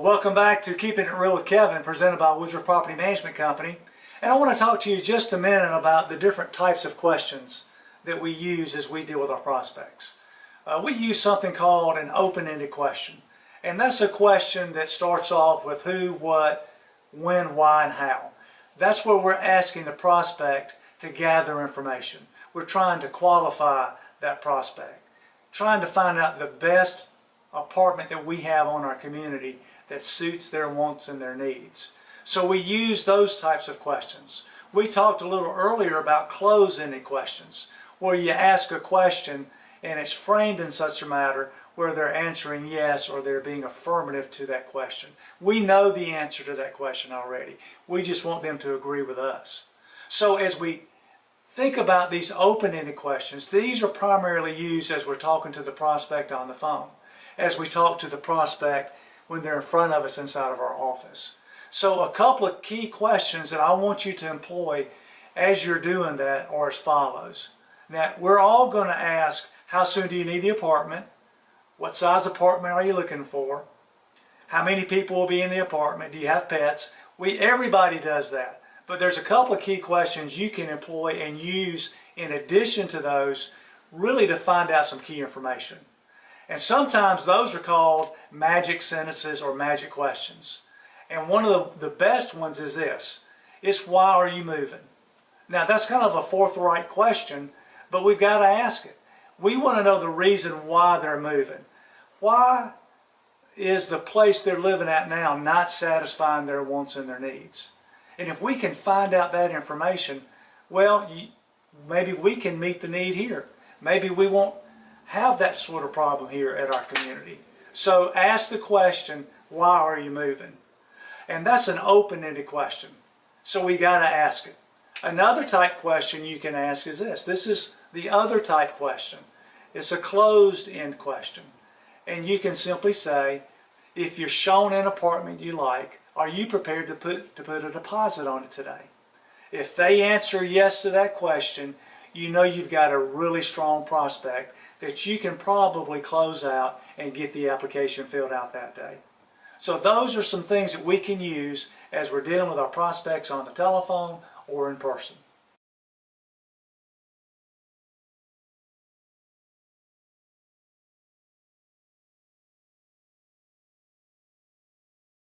Welcome back to Keeping It Real with Kevin, presented by Woodruff Property Management Company. And I want to talk to you just a minute about the different types of questions that we use as we deal with our prospects. We use something called an open-ended question. And that's a question that starts off with who, what, when, why, and how. That's where we're asking the prospect to gather information. We're trying to qualify that prospect, trying to find out the best apartment that we have on our community that suits their wants and their needs. So we use those types of questions. We talked a little earlier about closed-ended questions, where you ask a question and it's framed in such a manner where they're answering yes or they're being affirmative to that question. We know the answer to that question already. We just want them to agree with us. So as we think about these open-ended questions, these are primarily used as we're talking to the prospect on the phone, as we talk to the prospect when they're in front of us inside of our office. So a couple of key questions that I want you to employ as you're doing that are as follows. Now, we're all going to ask, how soon do you need the apartment? What size apartment are you looking for? How many people will be in the apartment? Do you have pets? Everybody does that. But there's a couple of key questions you can employ and use in addition to those, really to find out some key information. And sometimes those are called magic sentences or magic questions. And one of the best ones is this. It's, why are you moving? Now that's kind of a forthright question, but we've got to ask it. We want to know the reason why they're moving. Why is the place they're living at now not satisfying their wants and their needs? And if we can find out that information, well, maybe we can meet the need here. Maybe we won't have that sort of problem here at our community. So ask the question, why are you moving? And that's an open-ended question. So we got to ask it. Another type question you can ask is this. This is the other type question. It's a closed-end question. And you can simply say, if you're shown an apartment you like, are you prepared to put a deposit on it today? If they answer yes to that question, you know you've got a really strong prospect that you can probably close out and get the application filled out that day. So those are some things that we can use as we're dealing with our prospects on the telephone or in person.